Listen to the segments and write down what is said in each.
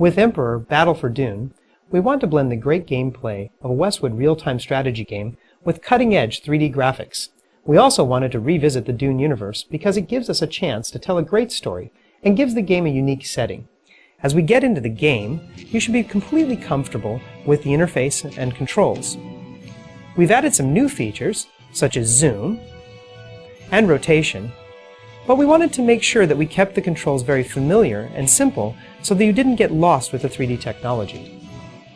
With Emperor Battle for Dune, we want to blend the great gameplay of a Westwood real-time strategy game with cutting-edge 3D graphics. We also wanted to revisit the Dune universe because it gives us a chance to tell a great story and gives the game a unique setting. As we get into the game, you should be completely comfortable with the interface and controls. We've added some new features, such as zoom and rotation, but we wanted to make sure that we kept the controls very familiar and simple so that you didn't get lost with the 3D technology.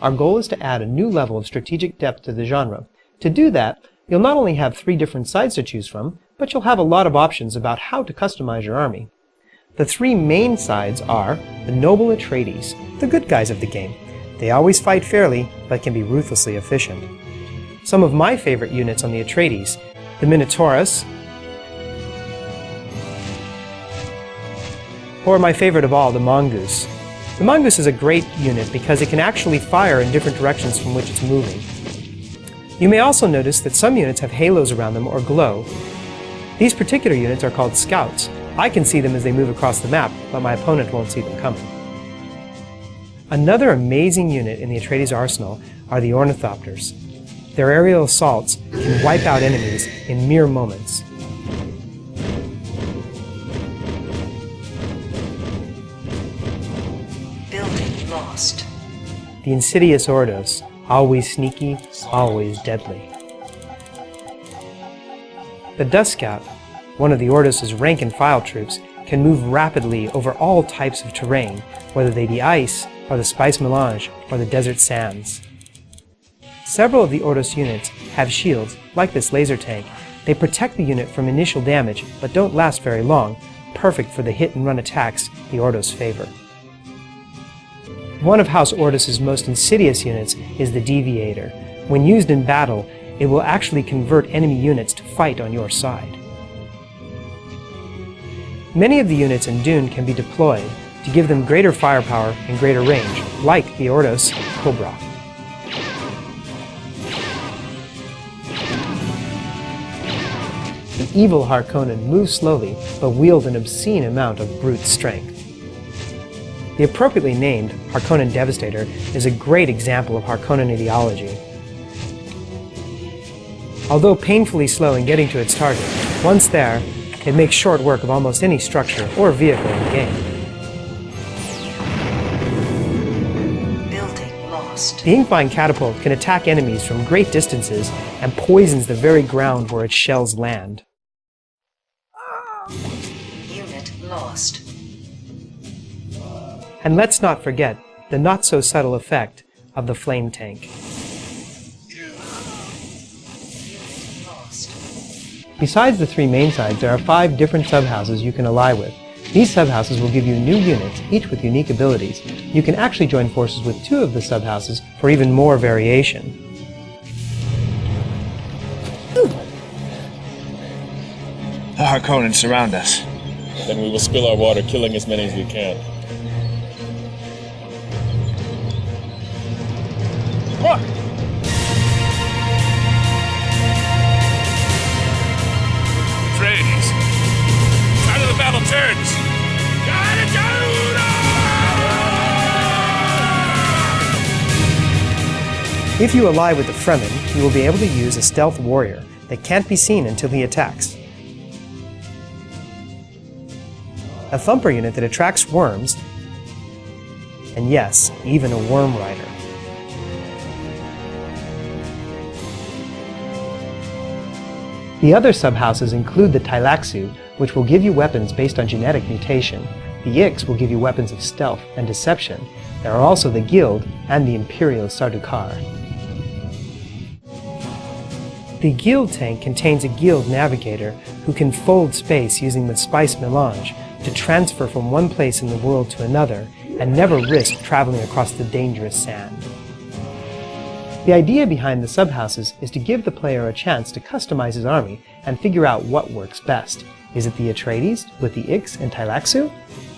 Our goal is to add a new level of strategic depth to the genre. To do that, you'll not only have 3 different sides to choose from, but you'll have a lot of options about how to customize your army. The 3 main sides are the noble Atreides, the good guys of the game. They always fight fairly, but can be ruthlessly efficient. Some of my favorite units on the Atreides, the Minotaurus, or my favorite of all, the Mongoose. The Mongoose is a great unit because it can actually fire in different directions from which it's moving. You may also notice that some units have halos around them or glow. These particular units are called Scouts. I can see them as they move across the map, but my opponent won't see them coming. Another amazing unit in the Atreides arsenal are the Ornithopters. Their aerial assaults can wipe out enemies in mere moments. Building lost. The insidious Ordos, always sneaky, always deadly. The Dust Scout, one of the Ordos' rank-and-file troops, can move rapidly over all types of terrain, whether they be ice, or the spice melange, or the desert sands. Several of the Ordos units have shields, like this laser tank. They protect the unit from initial damage, but don't last very long, perfect for the hit-and-run attacks the Ordos favor. One of House Ordos' most insidious units is the Deviator. When used in battle, it will actually convert enemy units to fight on your side. Many of the units in Dune can be deployed to give them greater firepower and greater range, like the Ordos Cobra. The evil Harkonnen move slowly, but wield an obscene amount of brute strength. The appropriately named Harkonnen Devastator is a great example of Harkonnen ideology. Although painfully slow in getting to its target, once there, it makes short work of almost any structure or vehicle in the game. Building lost. The Inkbind Catapult can attack enemies from great distances and poisons the very ground where its shells land. Unit lost. And let's not forget the not-so-subtle effect of the flame tank. Besides the 3 main sides, there are 5 different subhouses you can ally with. These subhouses will give you new units, each with unique abilities. You can actually join forces with 2 of the subhouses for even more variation. The Harkonnen surround us. Then we will spill our water, killing as many as we can. Look! Atreides! Side of the battle turns! If you ally with the Fremen, you will be able to use a stealth warrior that can't be seen until he attacks. A thumper unit that attracts worms, and yes, even a worm rider. The other subhouses include the Tleilaxu, which will give you weapons based on genetic mutation. The Ix will give you weapons of stealth and deception. There are also the Guild and the Imperial Sardaukar. The Guild tank contains a Guild navigator who can fold space using the spice melange to transfer from one place in the world to another and never risk traveling across the dangerous sand. The idea behind the subhouses is to give the player a chance to customize his army and figure out what works best. Is it the Atreides with the Ix and Tleilaxu?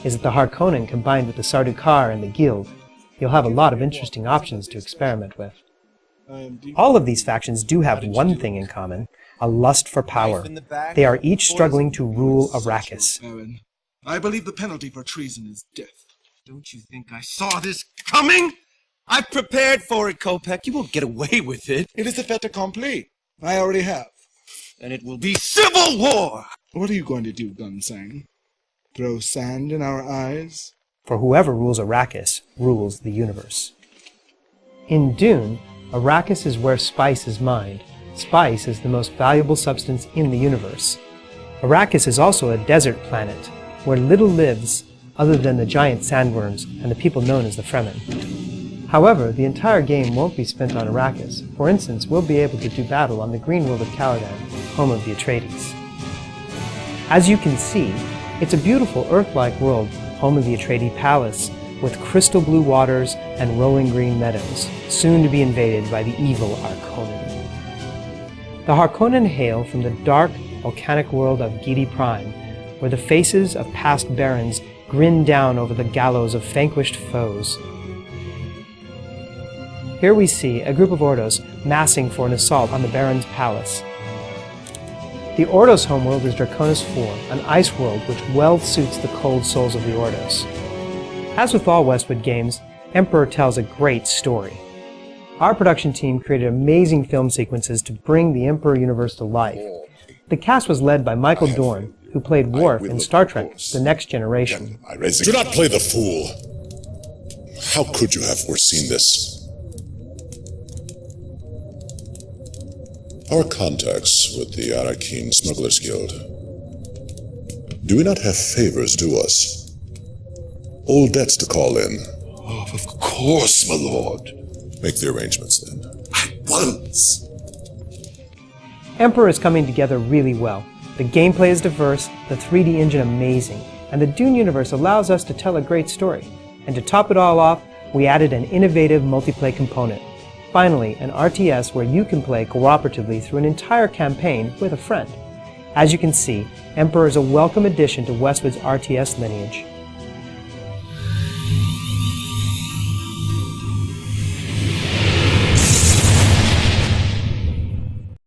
Is it the Harkonnen combined with the Sardaukar and the Guild? You'll have a lot of interesting options to experiment with. All of these factions do have one thing in common, a lust for power. They are each struggling to rule Arrakis. I believe the penalty for treason is death. Don't you think I saw this coming? I prepared for it, Kopek. You won't get away with it. It is a fait accompli. I already have. And it will be civil war! What are you going to do, Gunsang? Throw sand in our eyes? For whoever rules Arrakis rules the universe. In Dune, Arrakis is where spice is mined. Spice is the most valuable substance in the universe. Arrakis is also a desert planet, where little lives other than the giant sandworms and the people known as the Fremen. However, the entire game won't be spent on Arrakis. For instance, we'll be able to do battle on the green world of Caladan, home of the Atreides. As you can see, it's a beautiful Earth-like world, home of the Atreides palace, with crystal blue waters and rolling green meadows, soon to be invaded by the evil Harkonnen. The Harkonnen hail from the dark, volcanic world of Gidi Prime, where the faces of past barons grin down over the gallows of vanquished foes. Here we see a group of Ordos massing for an assault on the Baron's palace. The Ordos' homeworld is Draconis IV, an ice world which well suits the cold souls of the Ordos. As with all Westwood games, Emperor tells a great story. Our production team created amazing film sequences to bring the Emperor universe to life. The cast was led by Michael Dorn, who played Worf in Star Trek: The Next Generation. Do not play the fool. How could you have foreseen this? Our contacts with the Arrakeen Smugglers Guild. Do we not have favors due us? Old debts to call in. Oh, of course, my lord. Make the arrangements then. At once. Emperor is coming together really well. The gameplay is diverse, the 3D engine amazing, and the Dune universe allows us to tell a great story. And to top it all off, we added an innovative multiplayer component. Finally, an RTS where you can play cooperatively through an entire campaign with a friend. As you can see, Emperor is a welcome addition to Westwood's RTS lineage.